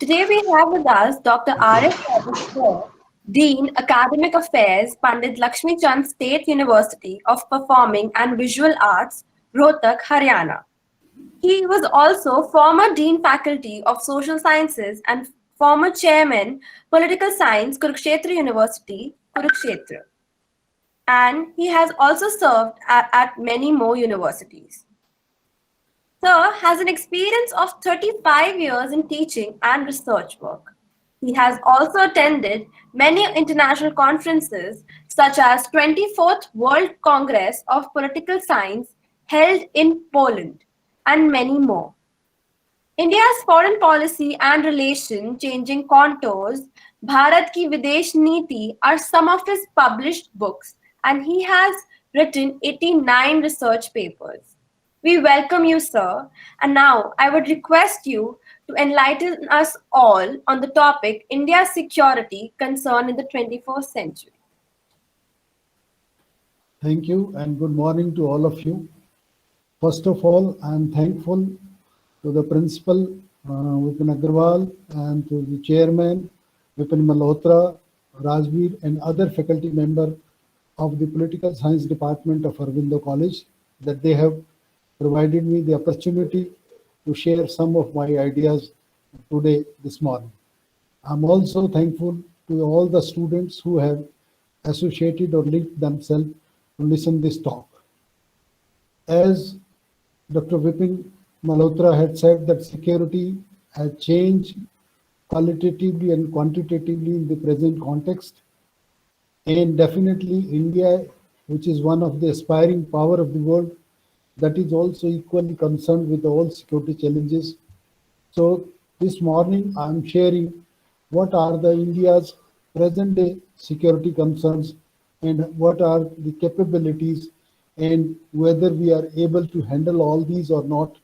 Today we have with us Dr. R.S. Sir, Dean, Academic Affairs, Pandit Lakshmi Chand State University of Performing and Visual Arts, Rohtak, Haryana. He was also former Dean Faculty of Social Sciences and former Chairman, Political Science, Kurukshetra University, Kurukshetra. And he has also served at many more universities. Sir has an experience of 35 years in teaching and research work. He has also attended many international conferences such as 24th World Congress of Political Science held in Poland and many more. India's foreign policy and relation changing contours, Bharat Ki Videsh Niti are some of his published books, and he has written 89 research papers. We welcome you, sir, and now I would request you to enlighten us all on the topic India's security concern in the 21st century. Thank you and good morning to all of you. First of all, I am thankful to the principal, Vipin Agarwal, and to the chairman, Vipin Malhotra, Rajveer, and other faculty member of the Political Science Department of Aurobindo College that they have provided me the opportunity to share some of my ideas today, this morning. I'm also thankful to all the students who have associated or linked themselves to listen this talk. As Dr. Vipin Malhotra had said that security has changed qualitatively and quantitatively in the present context. And definitely India, which is one of the aspiring power of the world, that is also equally concerned with all security challenges. So this morning I'm sharing what are the India's present day security concerns and what are the capabilities and whether we are able to handle all these or not,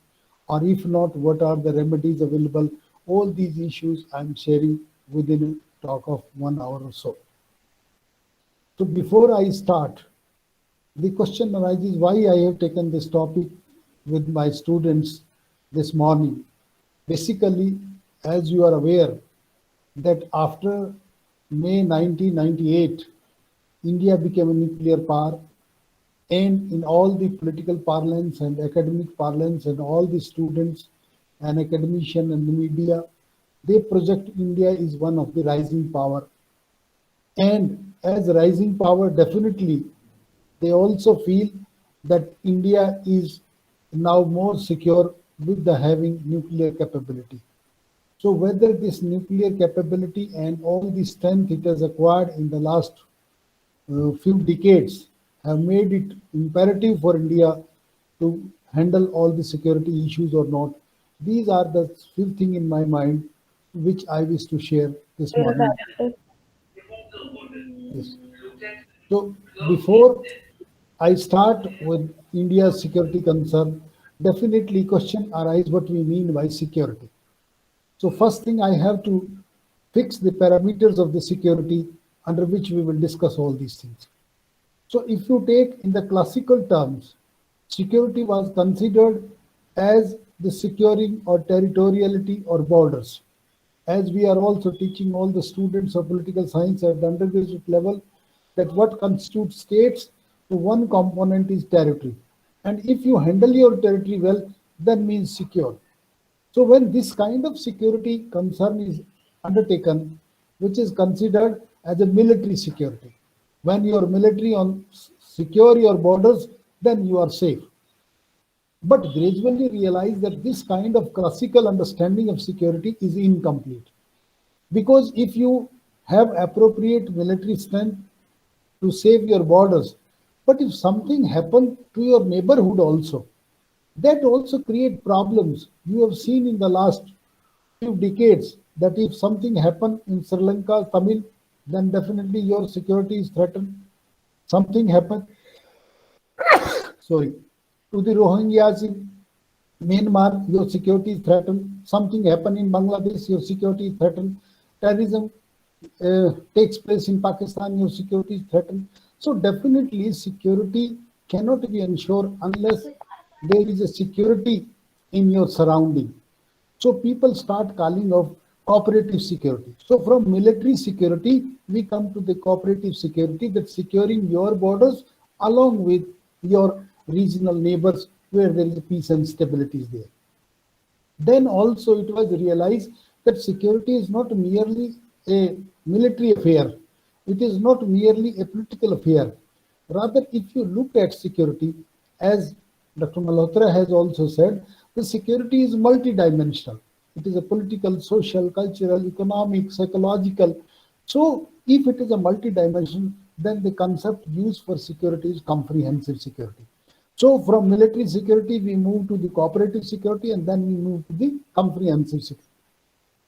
or if not, what are the remedies available. All these issues I'm sharing within a talk of 1 hour or so. So before I start, the question arises why I have taken this topic with my students this morning. Basically, as you are aware, that after May 1998, India became a nuclear power, and in all the political parlance and academic parlance and all the students and academicians and the media, they project India is one of the rising power. And as a rising power, definitely, they also feel that India is now more secure with the having nuclear capability. So whether this nuclear capability and all the strength it has acquired in the last few decades have made it imperative for India to handle all the security issues or not. These are the few things in my mind which I wish to share this morning. Yes. So before I start with India's security concern, definitely question arise what we mean by security. So first thing I have to fix the parameters of the security under which we will discuss all these things. So if you take in the classical terms, security was considered as the securing or territoriality or borders. As we are also teaching all the students of political science at the undergraduate level, that what constitutes states, so one component is territory. And if you handle your territory well, that means secure. So when this kind of security concern is undertaken, which is considered as a military security, when your military on secure your borders, then you are safe. But gradually realize that this kind of classical understanding of security is incomplete. Because if you have appropriate military strength to save your borders, but if something happened to your neighborhood also, that also create problems. You have seen in the last few decades that if something happened in Sri Lanka, Tamil, then definitely your security is threatened. Something happened, sorry, to the Rohingyas in Myanmar, your security is threatened. Something happened in Bangladesh, your security is threatened. Terrorism takes place in Pakistan, your security is threatened. So definitely security cannot be ensured unless there is a security in your surrounding. So people start calling of cooperative security. So from military security, we come to the cooperative security, that securing your borders along with your regional neighbors where there is peace and stability is there. Then also it was realized that security is not merely a military affair. It is not merely a political affair. Rather, if you look at security, as Dr. Malhotra has also said, the security is multidimensional. It is a political, social, cultural, economic, psychological. So if it is a multidimensional, then the concept used for security is comprehensive security. So from military security, we move to the cooperative security, and then we move to the comprehensive security.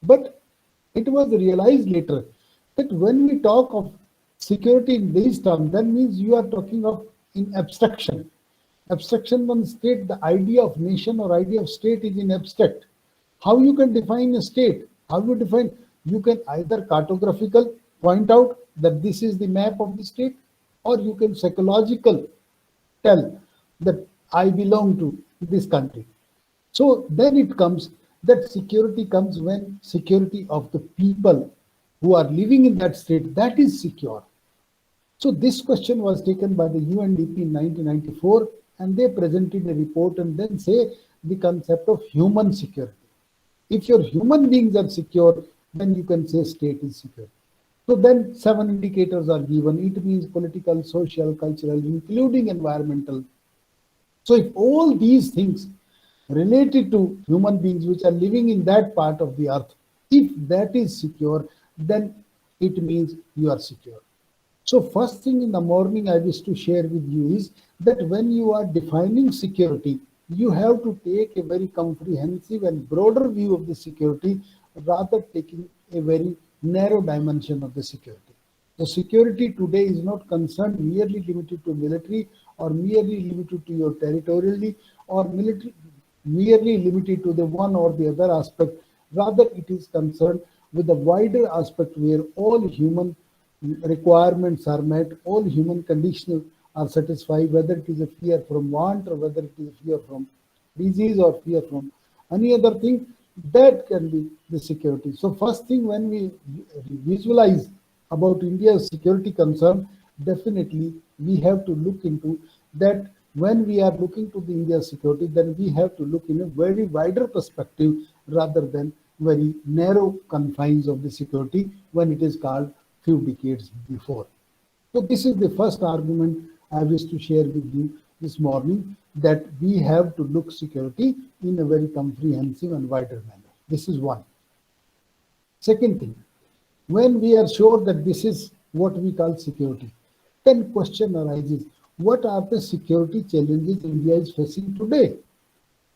But it was realized later that when we talk of security in these terms, that means you are talking of in abstraction. Abstraction one state, the idea of nation or idea of state is in abstract. How you can define a state? How you define? You can either cartographical point out that this is the map of the state, or you can psychological tell that I belong to this country. So then it comes that security comes when security of the people who are living in that state, that is secure. So this question was taken by the UNDP in 1994, and they presented a report and then say the concept of human security. If your human beings are secure, then you can say state is secure. So then 7 indicators are given. It means political, social, cultural, including environmental. So if all these things related to human beings which are living in that part of the earth, if that is secure, then it means you are secure. So first thing in the morning I wish to share with you is that when you are defining security, you have to take a very comprehensive and broader view of the security rather taking a very narrow dimension of the security. The security today is not concerned merely limited to military or merely limited to your territorially or military, merely limited to the one or the other aspect. Rather, it is concerned with the wider aspect where all human requirements are met, all human conditions are satisfied, whether it is a fear from want or whether it is a fear from disease or fear from any other thing, that can be the security. So first thing when we visualize about India's security concern, definitely we have to look into that. When we are looking to the India's security, then we have to look in a very wider perspective rather than very narrow confines of the security when it is called few decades before. So this is the first argument I wish to share with you this morning, that we have to look security in a very comprehensive and wider manner. This is one. Second thing, when we are sure that this is what we call security, then question arises, what are the security challenges India is facing today?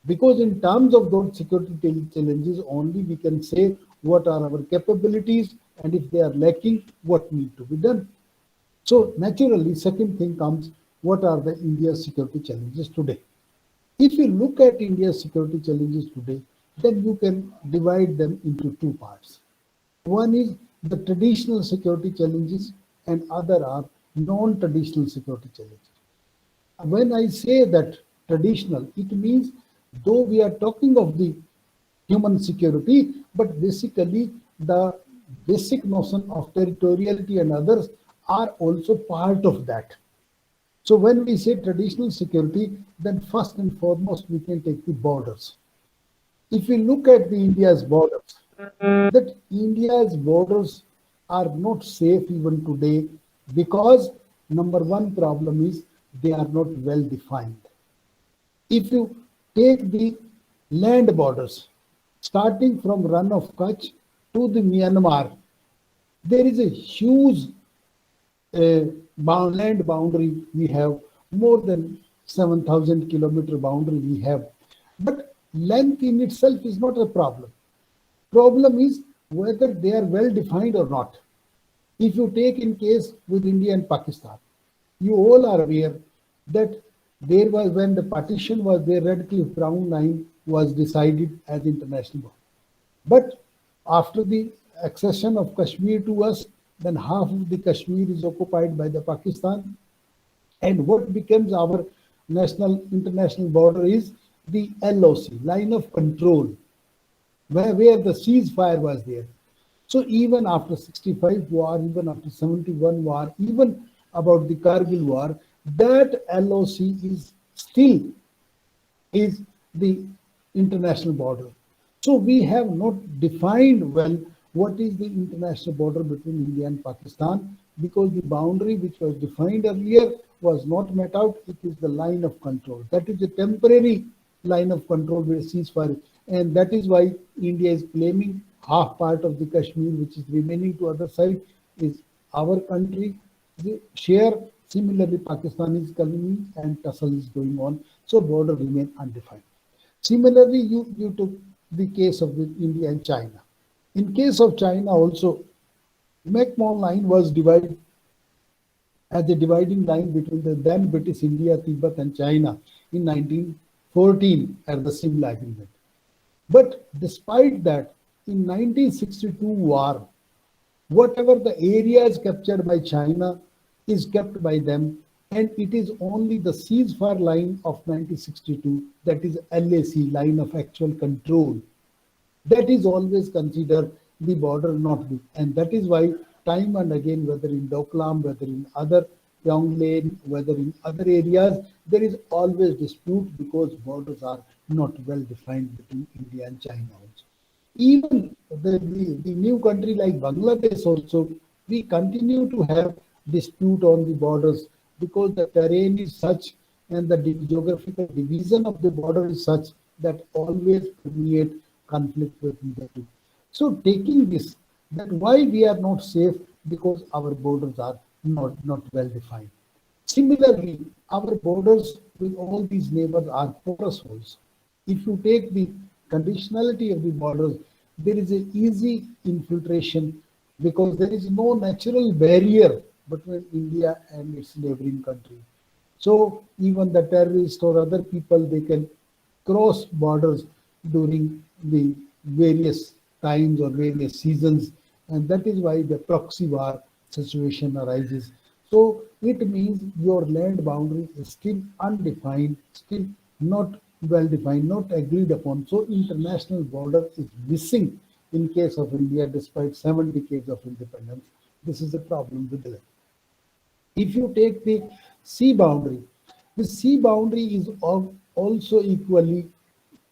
Because in terms of those security challenges only we can say what are our capabilities, and if they are lacking, what need to be done. So naturally, second thing comes, what are the India's security challenges today? If you look at India's security challenges today, then you can divide them into two parts. One is the traditional security challenges and other are non-traditional security challenges. When I say that traditional, it means though we are talking of the human security, but basically the basic notion of territoriality and others are also part of that. So when we say traditional security, then first and foremost we can take the borders. If we look at the India's borders, that India's borders are not safe even today because number one problem is they are not well defined. If you take the land borders, starting from Rann of Kutch to the Myanmar, there is a huge land boundary we have, more than 7,000 kilometer boundary we have. But length in itself is not a problem. Problem is whether they are well defined or not. If you take in case with India and Pakistan, you all are aware that there was, when the partition was there, Red Cliff Brown line was decided as international law. But after the accession of Kashmir to us, then half of the Kashmir is occupied by the Pakistan. And what becomes our national international border is the LOC, line of control, where the ceasefire was there. So even after 65 war, even after 71 war, even about the Kargil war, that LOC is still is the international border. So we have not defined well what is the international border between India and Pakistan, because the boundary which was defined earlier was not met out. It is the line of control. That is a temporary line of control where ceasefire, and that is why India is claiming half part of the Kashmir, which is remaining to other side, is our country. The share. Similarly, Pakistan is coming and tussle is going on, so border remain undefined. Similarly, you took the case of the India and China. In case of China also, McMahon line was divided as the dividing line between the then British India, Tibet and China in 1914 at the Simla Agreement. But despite that, in 1962 war, whatever the areas captured by China is kept by them, and it is only the ceasefire line of 1962, that is LAC, line of actual control, that is always considered the border not be. And that is why time and again, whether in Doklam, whether in other Yonglane, whether in other areas, there is always dispute because borders are not well defined between India and China also. Even the new country like Bangladesh also, we continue to have dispute on the borders because the terrain is such and the geographical division of the border is such that always permeate conflict between the two. So taking this, that why we are not safe, because our borders are not well defined. Similarly, our borders with all these neighbors are porous holes. If you take the conditionality of the borders, there is an easy infiltration because there is no natural barrier between India and its neighboring country. So even the terrorists or other people, they can cross borders during the various times or various seasons, and that is why the proxy war situation arises. So it means your land boundary is still undefined, still not well defined, not agreed upon. So international border is missing in case of India despite 7 decades of independence. This is a problem with the land. If you take the sea boundary is also equally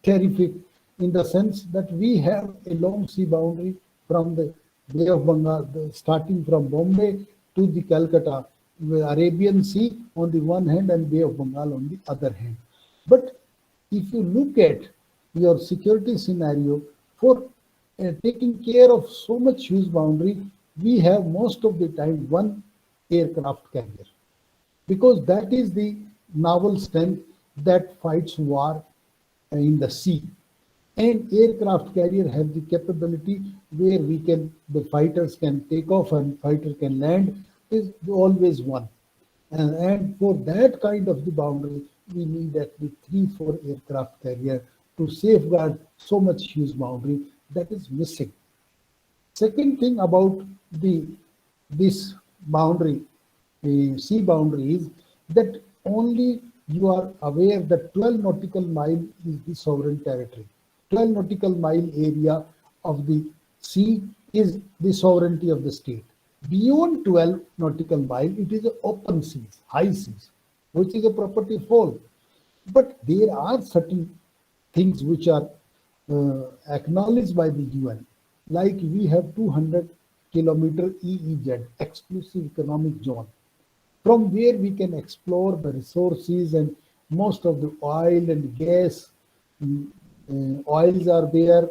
terrific in the sense that we have a long sea boundary from the Bay of Bengal, starting from Bombay to the Calcutta, with Arabian Sea on the one hand and Bay of Bengal on the other hand. But if you look at your security scenario for taking care of so much huge boundary, we have most of the time one aircraft carrier, because that is the naval strength that fights war in the sea. And aircraft carrier have the capability where the fighters can take off and fighter can land, is always one. And for that kind of the boundary, we need at least 3, 4 aircraft carrier to safeguard so much huge boundary that is missing. Second thing about this boundary, the sea boundary, is that only you are aware that 12 nautical mile is the sovereign territory. 12 nautical mile area of the sea is the sovereignty of the state. Beyond 12 nautical mile, it is open seas, high seas, which is a property of all. But there are certain things which are acknowledged by the UN, like we have 200-kilometer EEZ, exclusive economic zone, from where we can explore the resources, and most of the oil and gas oils are there,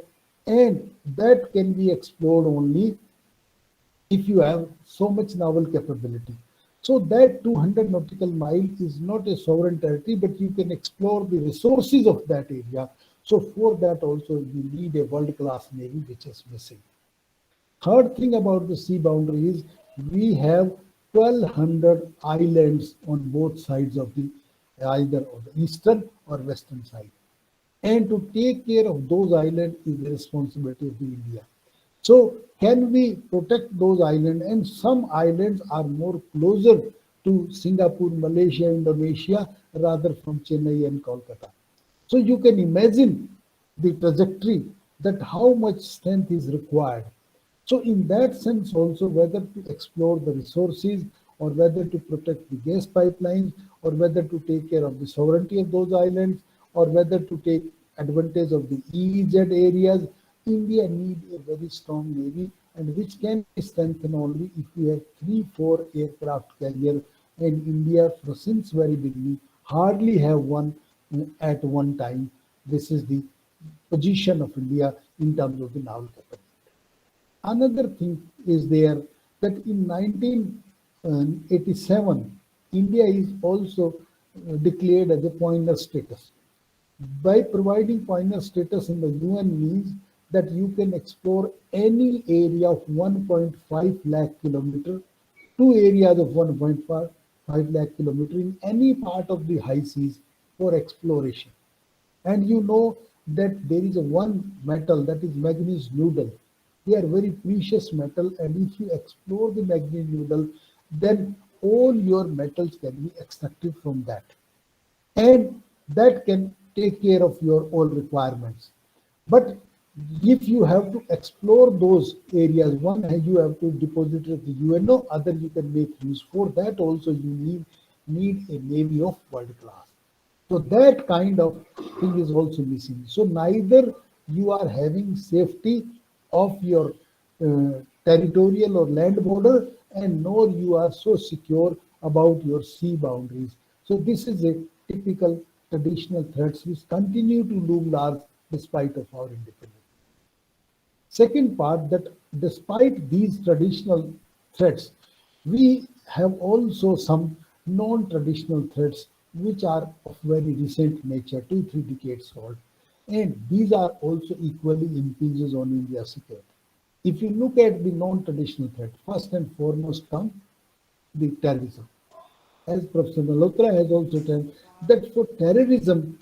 and that can be explored only if you have so much naval capability. So that 200 nautical mile is not a sovereign territory, but you can explore the resources of that area. So for that also you need a world-class navy, which is missing. Third thing about the sea boundary is we have 1,200 islands on both sides of the either on the eastern or western side. And to take care of those islands is the responsibility of the India. So can we protect those islands? And some islands are more closer to Singapore, Malaysia, Indonesia, rather from Chennai and Kolkata. So you can imagine the trajectory, that how much strength is required. So in that sense also, whether to explore the resources or whether to protect the gas pipelines or whether to take care of the sovereignty of those islands or whether to take advantage of the EEZ areas, India need a very strong navy and which can be strengthened only if we have 3, 4 aircraft carrier, and India since very beginning hardly have one at one time. This is the position of India in terms of the naval capacity. Another thing is there that in 1987, India is also declared as a pointer status. By providing pointer status in the UN means that you can explore any area of 1.5 lakh kilometer, two areas of 1.5 lakh kilometer in any part of the high seas for exploration. And you know that there is a one metal that is manganese noodle. They are very precious metal, and if you explore the manganese noodle, then all your metals can be extracted from that, and that can take care of your all requirements. But if you have to explore those areas, one you have to deposit it at the UNO, other you can make use. For that also you need a navy of world class. So that kind of thing is also missing. So neither you are having safety of your territorial or land border, and nor you are so secure about your sea boundaries. So this is a typical traditional threats which continue to loom large despite of our independence. Second part, that despite these traditional threats, we have also some non-traditional threats which are of very recent nature, 2, 3 decades old. And these are also equally impinges on India's security. If you look at the non-traditional threat, first and foremost come the terrorism. As Professor Malhotra has also said, that for terrorism,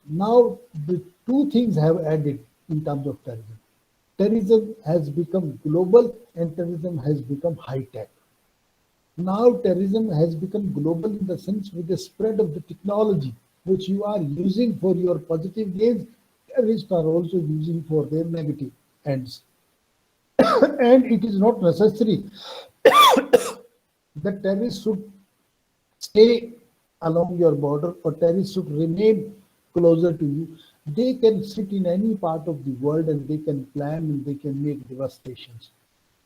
now the two things have added in terms of terrorism. Terrorism has become global and terrorism has become high tech. Now terrorism has become global in the sense with the spread of the technology which you are using for your positive gains, terrorists are also using for their negative ends. And it is not necessary that terrorists should stay along your border or terrorists should remain closer to you. They can sit in any part of the world and they can plan and they can make devastations.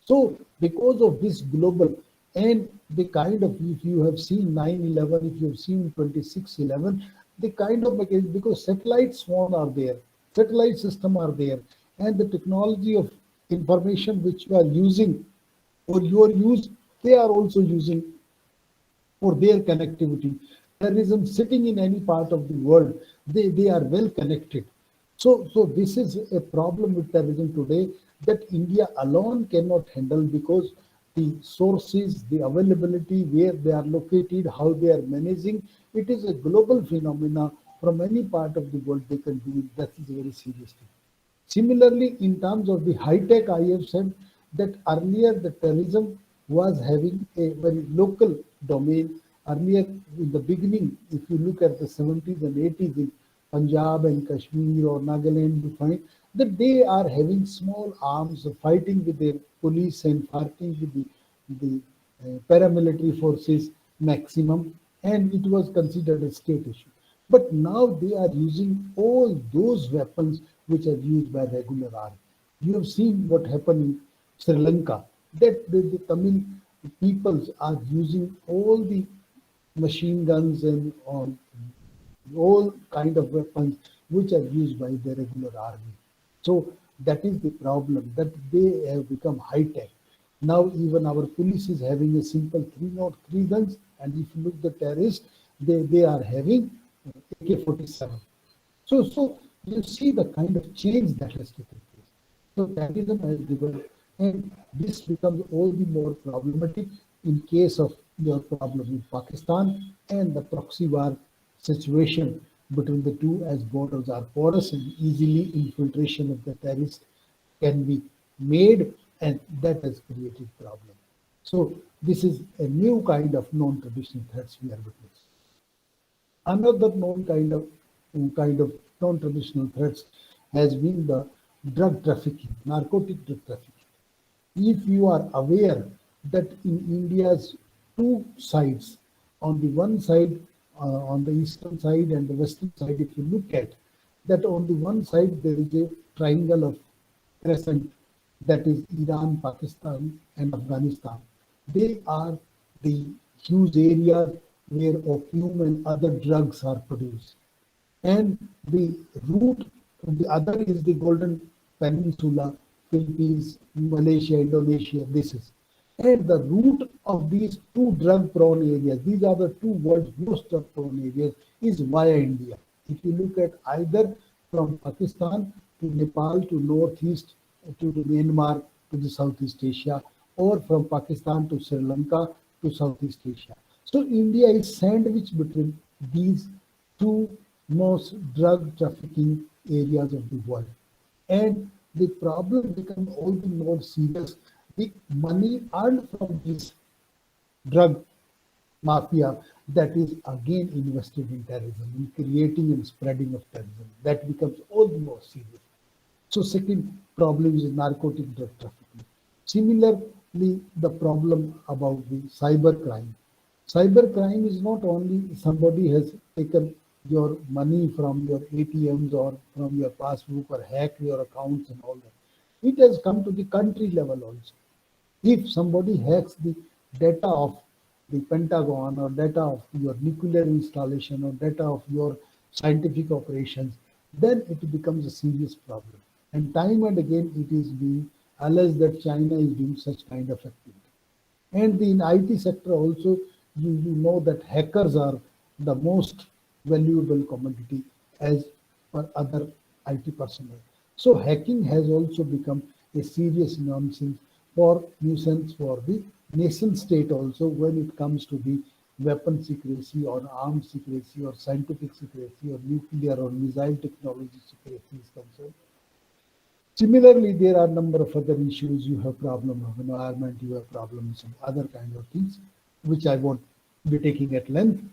So because of this global and the kind of, if you have seen 9/11, if you have seen 26/11, the kind of mechanism, because satellite swarm are there, satellite system are there, and the technology of information which you are using for your use, they are also using for their connectivity. Terrorism sitting in any part of the world, they are well connected. So this is a problem with terrorism today that India alone cannot handle because the sources, the availability, where they are located, how they are managing, it is a global phenomena. From any part of the world they can do it. That is a very serious thing. Similarly, in terms of the high tech, I have said that earlier the terrorism was having a very local domain. Earlier, in the beginning, if you look at the 70s and 80s in Punjab and Kashmir or Nagaland, you find that they are having small arms fighting with their police and fighting with the paramilitary forces maximum, and it was considered a state issue. But now they are using all those weapons which are used by regular army. You have seen what happened in Sri Lanka, that the Tamil peoples are using all the machine guns and all kind of weapons which are used by the regular army. So that is the problem, that they have become high tech. Now even our police is having a simple 303 guns, and if you look the terrorists, they are having AK-47. So you see the kind of change that has taken place. So terrorism has developed, and this becomes all the more problematic in case of your problem in Pakistan and the proxy war situation between the two, as borders are porous and easily infiltration of the terrorists can be made, and that has created problem. So this is a new kind of non-traditional threats we are witnessing. Another known kind of non-traditional threats has been the drug trafficking, narcotic drug trafficking. if you are aware that in India's two sides, on the one side, on the eastern side and the western side, if you look at that, on the one side there is a triangle of crescent, that is Iran, Pakistan, and Afghanistan. They are the huge areas where opium and other drugs are produced. And the route, the other is the Golden Peninsula, Philippines, Malaysia, Indonesia, this is. And the root of these two drug prone areas, these are the two world's most drug prone areas, is via India. If you look at either from Pakistan to Nepal to northeast to Myanmar to the Southeast Asia, or from Pakistan to Sri Lanka to Southeast Asia. So India is sandwiched between these two most drug trafficking areas of the world. And the problem becomes all the more serious. The money earned from this drug mafia, that is again invested in terrorism, in creating and spreading of terrorism. That becomes all the more serious. So second problem is narcotic drug trafficking. Similarly, the problem about the cyber crime. Cyber crime is not only somebody has taken your money from your ATMs or from your passbook or hacked your accounts and all that. It has come to the country level also. If somebody hacks the data of the Pentagon or data of your nuclear installation or data of your scientific operations, then it becomes a serious problem. And time and again, it is being alleged that China is doing such kind of activity. And in IT sector also, you know that hackers are the most valuable commodity as per other IT personnel. So hacking has also become a serious nonsense for nuisance for the nation state also when it comes to the weapon secrecy or arms secrecy or scientific secrecy or nuclear or missile technology secrecy is concerned. Similarly, there are a number of other issues. You have problem of environment, you have problems of other kind of things, which I won't be taking at length.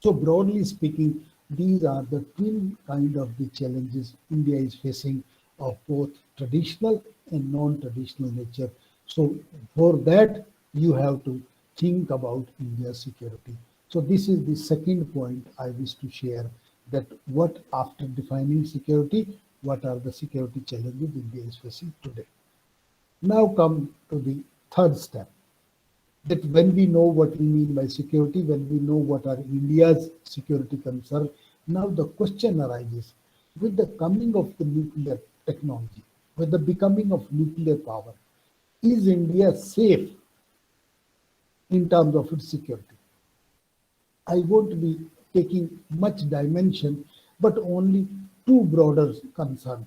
So broadly speaking, these are the twin kind of the challenges India is facing of both traditional and non-traditional nature. So for that, you have to think about India's security. So this is the second point I wish to share, that what after defining security, what are the security challenges India is facing today. Now come to the third step, that when we know what we mean by security, when we know what are India's security concerns, now the question arises, with the coming of the nuclear technology, with the becoming of nuclear power, is India safe in terms of its security? I won't be taking much dimension, but only two broader concerns,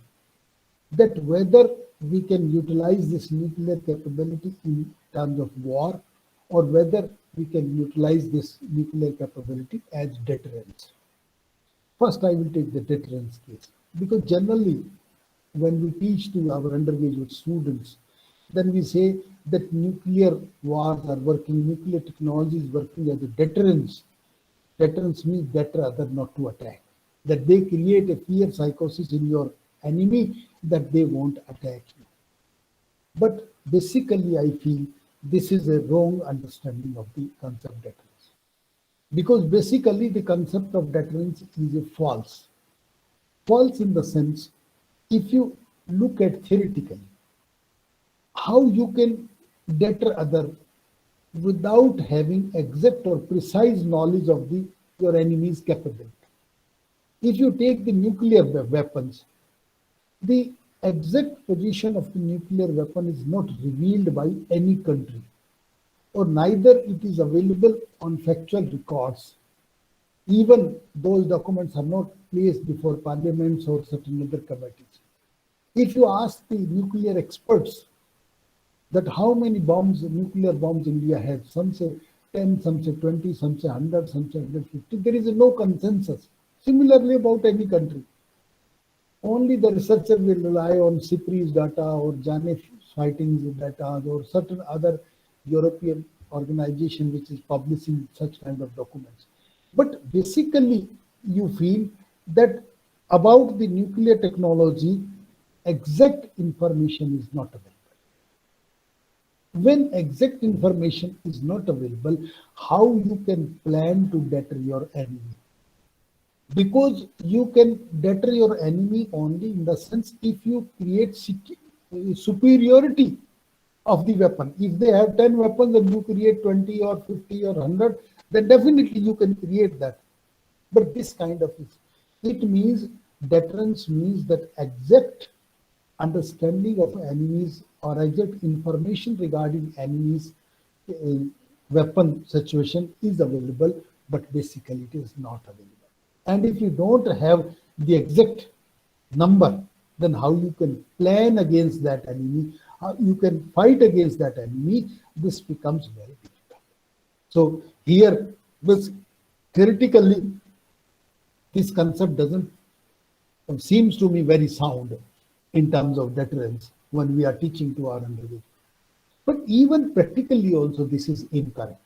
that whether we can utilize this nuclear capability in terms of war, or whether we can utilize this nuclear capability as deterrence. First, I will take the deterrence case, because generally when we teach to our undergraduate students, then we say that nuclear wars are working, nuclear technology is working as a deterrence. Deterrence means better other not to attack, that they create a fear psychosis in your enemy that they won't attack you. But basically, I feel this is a wrong understanding of the concept deterrence. Because basically the concept of deterrence is a false. False in the sense, if you look at theoretically, how you can deter other without having exact or precise knowledge of your enemy's capability. If you take the nuclear weapons, the exact position of the nuclear weapon is not revealed by any country, or neither it is available on factual records. Even those documents are not placed before parliaments or certain other committees. If you ask the nuclear experts that how many bombs, nuclear bombs India has, some say 10, some say 20, some say 100, some say 150, there is no consensus. Similarly about any country. Only the researcher will rely on CIPRI's data or Janif Fighting's data or certain other European organization which is publishing such kind of documents. But basically, you feel that about the nuclear technology, exact information is not available. When exact information is not available, how you can plan to deter your enemy? Because you can deter your enemy only in the sense if you create superiority of the weapon. If they have 10 weapons and you create 20 or 50 or 100, then definitely you can create that. But this kind of it means deterrence means that exact understanding of enemies or exact information regarding enemies weapon situation is available, but basically it is not available. And if you don't have the exact number, then how you can plan against that enemy, how you can fight against that enemy, this becomes very difficult. So here, this theoretically, this concept doesn't seems to me very sound in terms of deterrence when we are teaching to our undergraduates. But even practically also this is incorrect.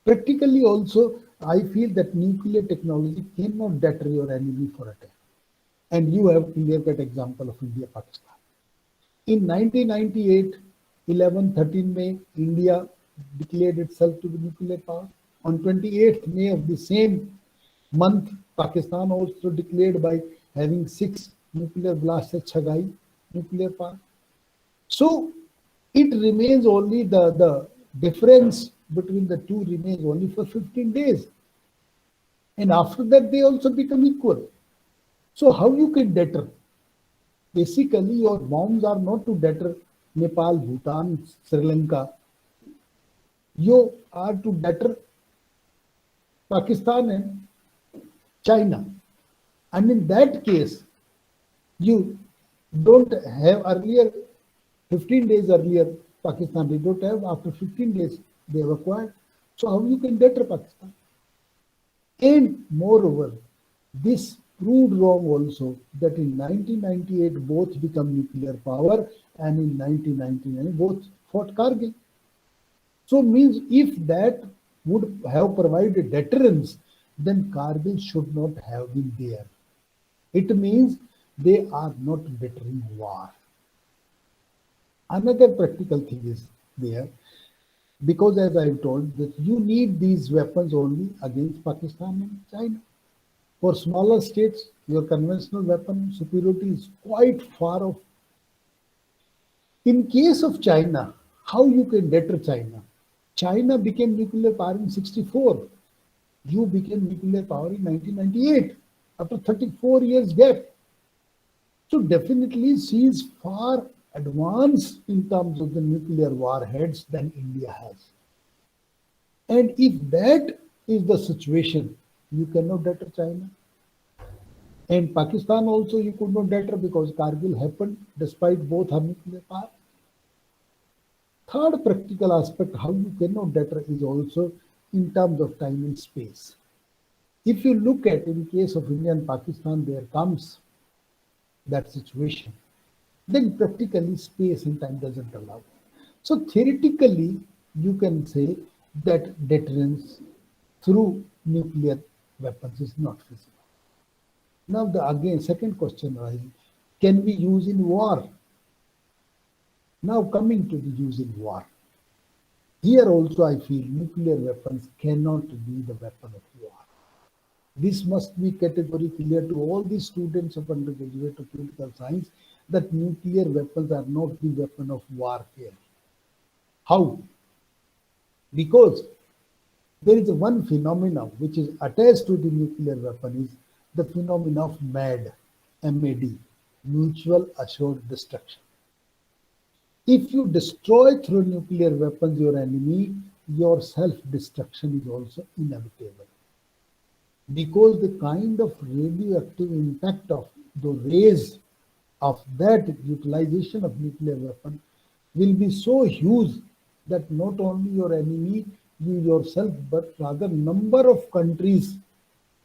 Practically also, I feel that nuclear technology cannot deter your enemy for attack. And you have clear-cut example of India, Pakistan. In 1998, 11-13 May, India declared itself to be nuclear power. On 28th May of the same month, Pakistan also declared by having 6 nuclear blasts at Chagai nuclear power. So it remains only the difference between the two remains only for 15 days. And after that, they also become equal. So how you can deter? Basically, your bombs are not to deter Nepal, Bhutan, Sri Lanka. You are to deter Pakistan and China. And in that case, you don't have earlier, 15 days earlier, Pakistan they don't have, after 15 days they have acquired. So how you can deter Pakistan? And moreover, this proved wrong also that in 1998 both become nuclear power and in 1999 both fought Kargil. So means if that would have provided deterrence, then Kargil should not have been there. It means they are not deterring war. Another practical thing is there, because as I told that you need these weapons only against Pakistan and China. For smaller states, your conventional weapon superiority is quite far off. In case of China, how you can deter China? China became nuclear power in 64. You became nuclear power in 1998 after 34 years gap. So definitely she is far advanced in terms of the nuclear warheads than India has. And if that is the situation, you cannot deter China. And Pakistan also you could not deter because Kargil happened despite both her nuclear power. Third practical aspect how you cannot deter is also in terms of time and space. If you look at in case of India and Pakistan, there comes that situation, then practically space and time doesn't allow. So theoretically, you can say that deterrence through nuclear weapons is not feasible. Now the again second question arises, can we use in war? Now coming to the use in war. Here also I feel nuclear weapons cannot be the weapon of war. This must be categorically clear to all the students of undergraduate of political science that nuclear weapons are not the weapon of warfare. How? Because there is one phenomenon which is attached to the nuclear weapon is the phenomenon of MAD, M-A-D, mutual assured destruction. If you destroy through nuclear weapons your enemy, your self-destruction is also inevitable. Because the kind of radioactive impact of the rays of that utilization of nuclear weapon will be so huge that not only your enemy, you yourself, but rather number of countries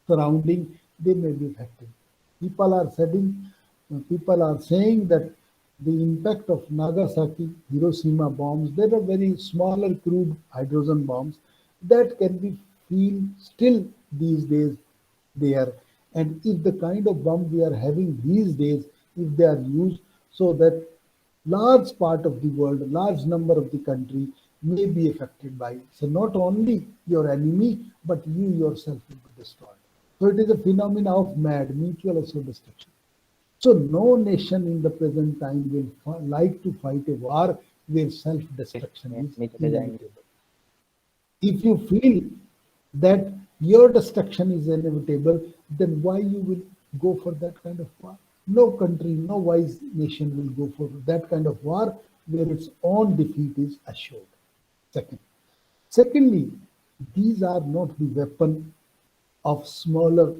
surrounding, they may be affected. People are saying that the impact of Nagasaki, Hiroshima bombs, they are very smaller crude hydrogen bombs that can be feel still these days there. And if the kind of bomb we are having these days, if they are used so that large part of the world, large number of the country may be affected by it. So not only your enemy, but you yourself will be destroyed. So it is a phenomena of MAD, mutual assured destruction. So no nation in the present time will like to fight a war where self-destruction is inevitable. If you feel that your destruction is inevitable, then why you will go for that kind of war? No country, no wise nation will go for that kind of war where its own defeat is assured. Second. Secondly, these are not the weapon of smaller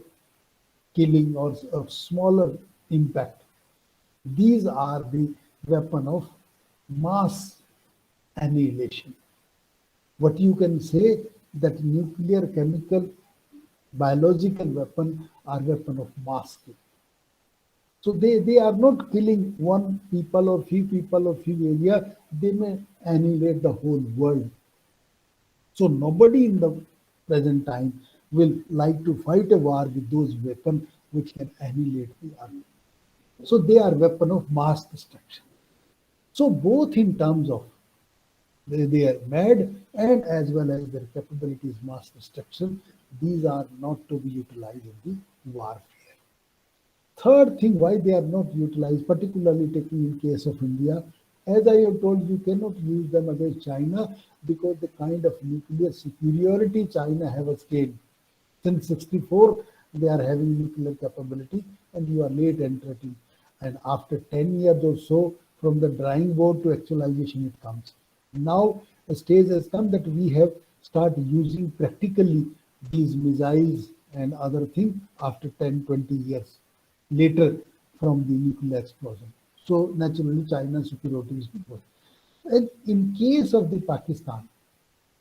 killing or of smaller impact. These are the weapon of mass annihilation. What you can say that nuclear, chemical, biological weapon are weapon of mass killing. So they are not killing one people or few area, they may annihilate the whole world. So nobody in the present time will like to fight a war with those weapons which can annihilate the other. So they are weapon of mass destruction. So both in terms of they are mad and as well as their capabilities mass destruction, these are not to be utilized in the warfare. Third thing, why they are not utilized, particularly taking in case of India, as I have told you, cannot use them against China because the kind of nuclear superiority China have attained. Since 64, they are having nuclear capability and you are late entering. And after 10 years or so, from the drawing board to actualization, it comes. Now, a stage has come that we have started using practically these missiles and other things after 10, 20 years later from the nuclear explosion. So naturally, China's superiority is before. And in case of the Pakistan,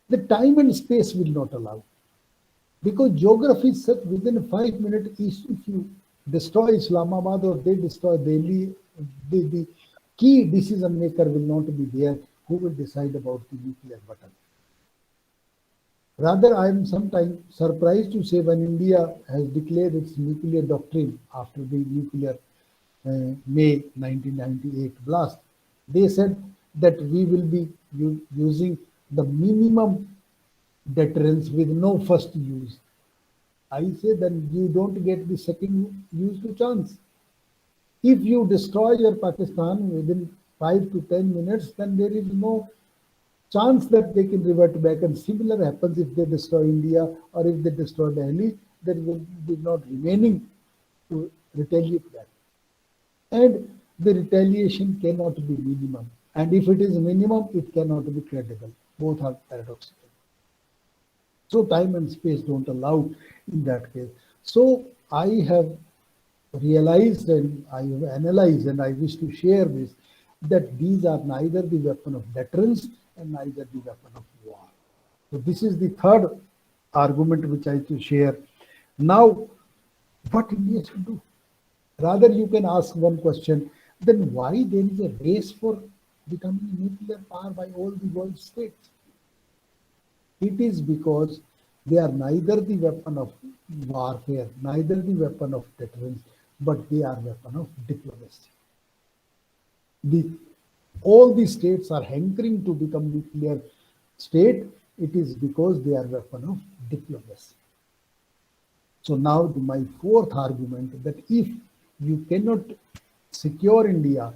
the time and space will not allow. Because geography is such within 5 minutes, if you destroy Islamabad or they destroy Delhi, the key decision maker will not be there who will decide about the nuclear button. Rather, I am sometimes surprised to say when India has declared its nuclear doctrine after the nuclear May 1998 blast, they said that we will be using the minimum deterrence with no first use. I say then you don't get the second use to chance. If you destroy your Pakistan within 5 to 10 minutes, then there is no chance that they can revert back. And similar happens if they destroy India or if they destroy Delhi, there will be not remaining to retaliate back. And the retaliation cannot be minimum. And if it is minimum, it cannot be credible. Both are paradoxical. So time and space don't allow in that case. So I have realized and I have analyzed and I wish to share this, that these are neither the weapon of deterrence and neither the weapon of war. So this is the third argument which I to share. Now, what India should do? Rather, you can ask one question, then why there is a race for becoming a nuclear power by all the world states? It is because they are neither the weapon of warfare, neither the weapon of deterrence, but they are weapon of diplomacy. All the states are hankering to become nuclear state. It is because they are weapon of diplomacy. So now my fourth argument that if you cannot secure India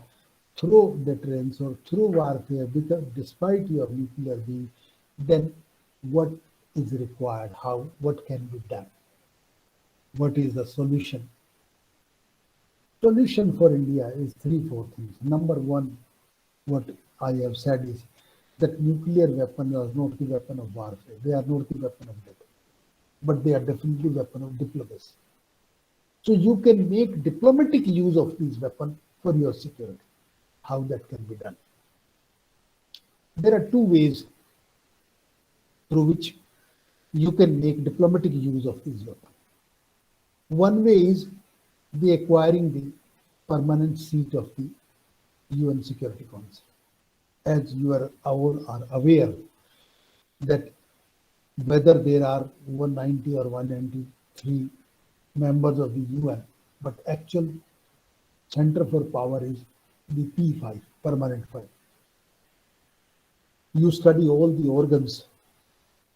through deterrence or through warfare, because despite your nuclear being, then what is required? What can be done? What is the solution? Solution for India is 3-4 things. Number one, what I have said is that nuclear weapons are not the weapon of warfare. They are not the weapon of death, but they are definitely weapon of diplomacy. So you can make diplomatic use of these weapons for your security. How that can be done? There are two ways through which you can make diplomatic use of these weapons. One way is the acquiring the permanent seat of the UN Security Council. As you are all are aware that whether there are 190 or 193 members of the UN, but actual center for power is the P5. permanent five. You study all the organs,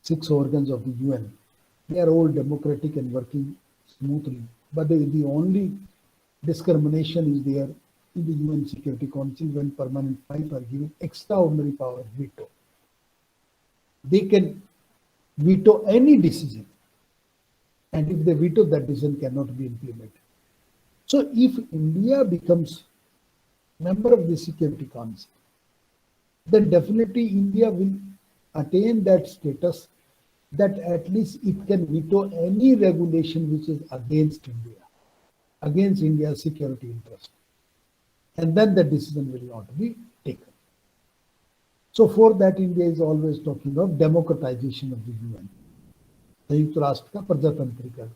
6 organs of the UN. They are all democratic and working smoothly. But the only discrimination is there in the UN Security Council when permanent five are given extraordinary power veto. They can veto any decision. And if they veto, that decision cannot be implemented. So if India becomes member of the Security Council, then definitely India will attain that status that at least it can veto any regulation which is against India, against India's security interest. And then the decision will not be taken. So for that, India is always talking of democratization of the UN. संयुक्त राष्ट्र का प्रजातंत्रीकरण.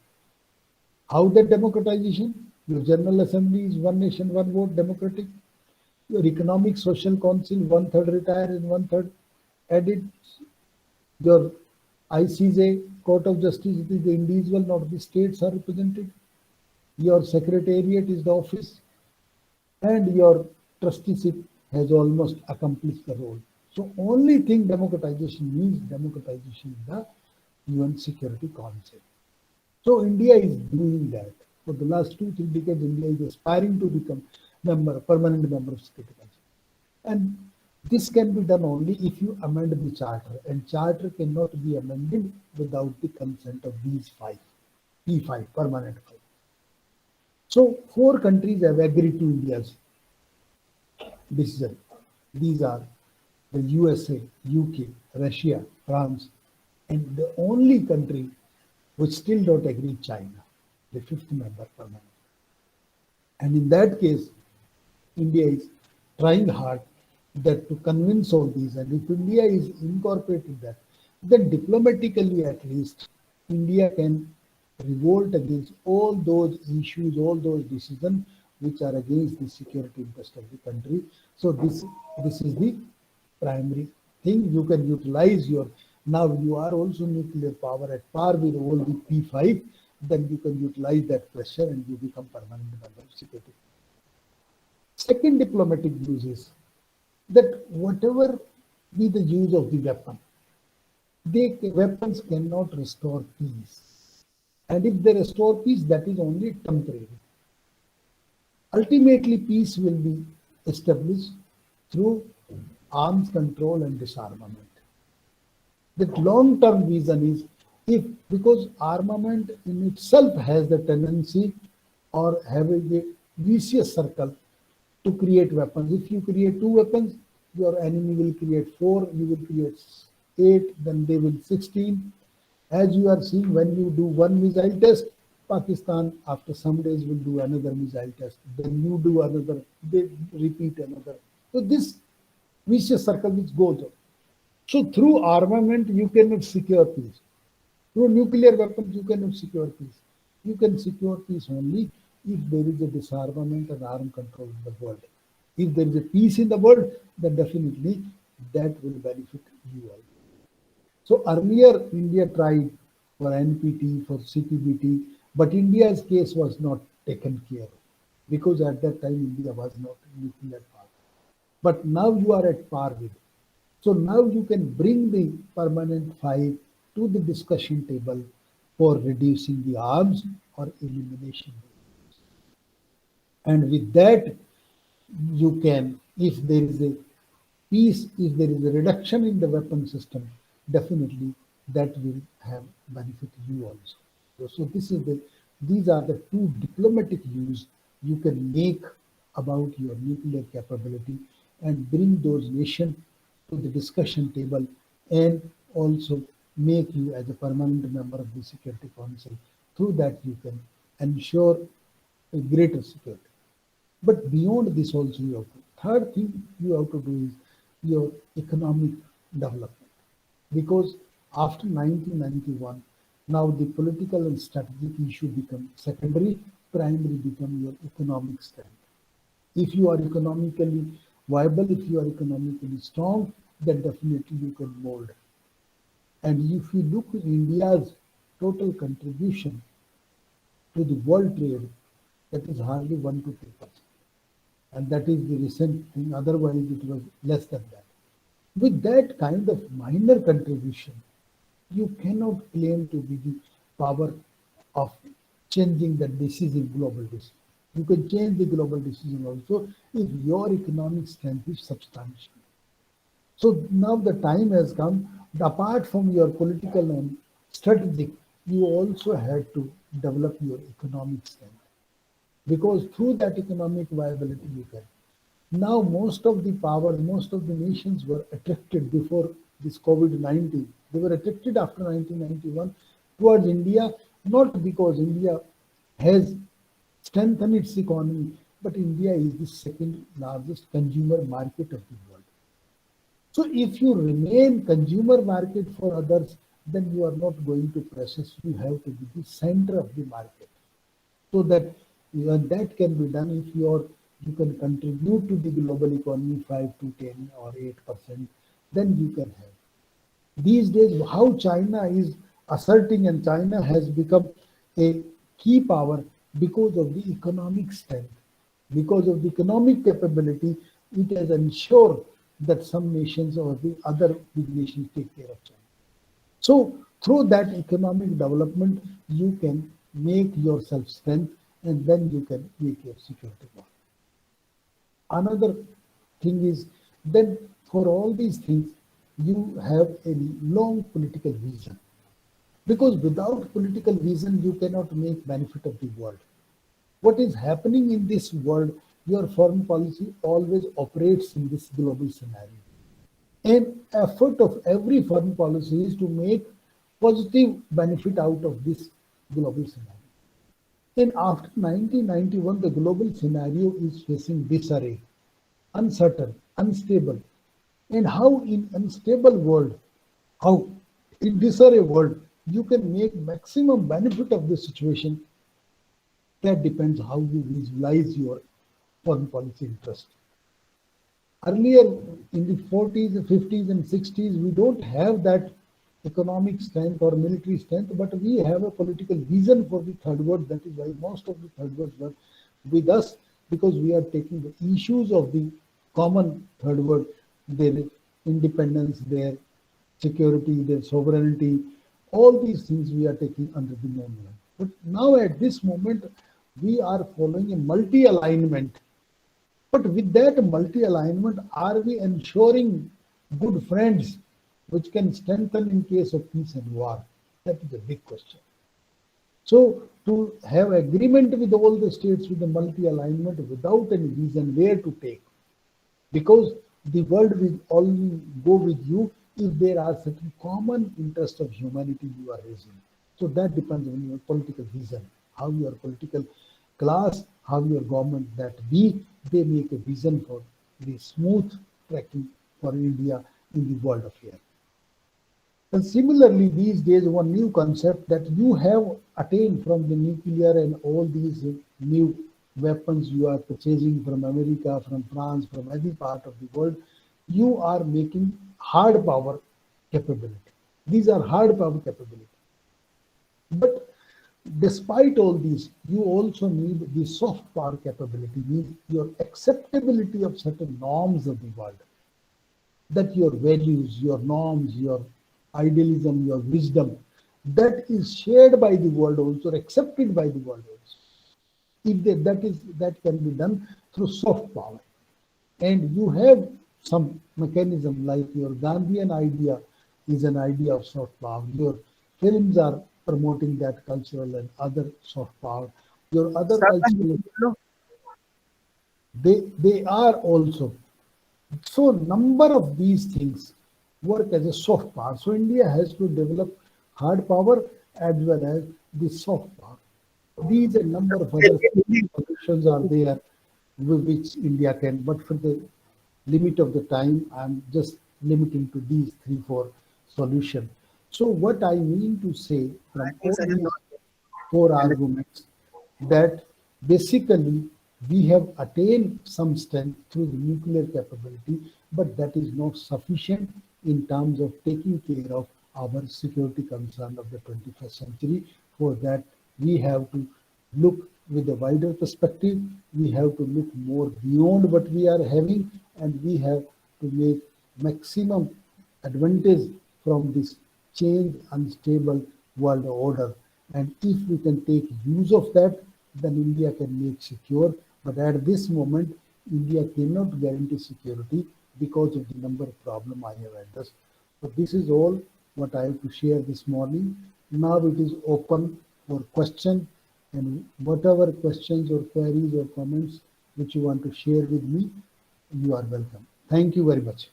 How that democratization? Your General Assembly is one nation, one vote, democratic. Your Economic Social Council, 1/3 retire and 1/3 added. Your ICJ, Court of Justice, it is the individual, not the states are represented. Your Secretariat is the office. And your trusteeship has almost accomplished the role. So only thing democratization means democratization in the UN Security Council. So India is doing that. For the last 2-3 decades, India is aspiring to become permanent member of Security Council. And this can be done only if you amend the charter. And charter cannot be amended without the consent of these five, P5, permanent five. So 4 countries have agreed to India's decision. These are the USA, UK, Russia, France, and the only country which still don't agree, China, the 5th member permanent. And in that case, India is trying hard that to convince all these. And if India is incorporating that, then diplomatically at least, India can revolt against all those issues, all those decisions which are against the security interest of the country. So this is the primary thing. You can utilize your, now you are also nuclear power at par with all the P5, then you can utilize that pressure and you become permanent member of security. Second diplomatic use is that whatever be the use of the weapon, weapons cannot restore peace. And if they restore peace, that is only temporary. Ultimately, peace will be established through arms control and disarmament. The long-term vision is because armament in itself has the tendency or having a vicious circle to create weapons. If you create 2 weapons, your enemy will create 4, you will create 8, then they will 16. As you are seeing, when you do one missile test, Pakistan after some days will do another missile test. Then you do another, they repeat another. So this vicious circle which goes on. So through armament, you cannot secure peace. Through nuclear weapons, you cannot secure peace. You can secure peace only if there is a disarmament and arm control in the world. If there is a peace in the world, then definitely that will benefit you all. So earlier, India tried for NPT, for CPBT, but India's case was not taken care of because at that time India was not nuclear power. But now you are at par with. So now you can bring the permanent five to the discussion table for reducing the arms or elimination. And with that, you can, if there is a peace, if there is a reduction in the weapon system, definitely that will have benefit you also. So these are the 2 diplomatic use you can make about your nuclear capability and bring those nations to the discussion table and also make you as a permanent member of the Security Council. Through that you can ensure a greater security. But beyond this also you have to, third thing you have to do is your economic development. Because after 1991, now the political and strategic issue become secondary, primary become your economic strength. If you are economically viable, if you are economically strong, then definitely you can mold. And if you look at India's total contribution to the world trade, that is hardly 1 to 2%. And that is the recent thing. Otherwise, it was less than that. With that kind of minor contribution, you cannot claim to be the power of changing the decision, global decision. You can change the global decision also if your economic strength is substantial. So now the time has come, apart from your political and strategic, you also had to develop your economic strength. Because through that economic viability you can. Now most of the powers, most of the nations were attracted before this COVID-19. They were attracted after 1991 towards India, not because India has strengthened its economy, but India is the second largest consumer market of the world. So if you remain consumer market for others, then you are not going to process. You have to be the center of the market. So that that can be done if you can contribute to the global economy 5 to 10 or 8%, then you can have. These days, how China is asserting, and China has become a key power because of the economic strength, because of the economic capability, it has ensured that some nations or the other big nations take care of China. So through that economic development, you can make yourself strength, and then you can make your security more. Another thing is then for all these things, you have a long political vision. Because without political vision, you cannot make benefit of the world. What is happening in this world, your foreign policy always operates in this global scenario. And effort of every foreign policy is to make positive benefit out of this global scenario. And after 1991, the global scenario is facing disarray, uncertain, unstable. And how in unstable world, how in disarray world, you can make maximum benefit of the situation, that depends how you visualize your foreign policy interest. Earlier in the 40s, 50s, and 60s, we don't have that economic strength or military strength, but we have a political vision for the third world. That is why most of the third world were with us, because we are taking the issues of the common third world, their independence, their security, their sovereignty, all these things we are taking under the mainland. But now at this moment, we are following a multi-alignment. But with that multi-alignment, are we ensuring good friends which can strengthen in case of peace and war? That is a big question. So to have agreement with all the states with the multi-alignment without any vision where to take, because the world will only go with you if there are certain common interests of humanity you are raising. So that depends on your political vision, how your political class, how your government that be, they make a vision for the smooth tracking for India in the world affair. And similarly, these days, one new concept that you have attained from the nuclear and all these new weapons you are purchasing from America, from France, from any part of the world, you are making hard power capability. These are hard power capability. But despite all these, you also need the soft power capability, means your acceptability of certain norms of the world. That your values, your norms, your idealism, your wisdom, that is shared by the world also, accepted by the world also. If that can be done through soft power. And you have some mechanism like your Gandhian idea is an idea of soft power. Your films are promoting that cultural and other soft power. Your other cultural, they are also. So number of these things work as a soft power. So India has to develop hard power as well as the soft power. These a number of other solutions are there with which India can, but for the limit of the time, I'm just limiting to these 3-4 solutions. So what I mean to say from all these 4 arguments, that basically we have attained some strength through the nuclear capability, but that is not sufficient in terms of taking care of our security concern of the 21st century. For that, we have to look with a wider perspective. We have to look more beyond what we are having, and we have to make maximum advantage from this changed, unstable world order. And if we can take use of that, then India can make secure. But at this moment, India cannot guarantee security because of the number of problems I have addressed. So this is all what I have to share this morning. Now it is open for question, and whatever questions or queries or comments which you want to share with me, you are welcome. Thank you very much.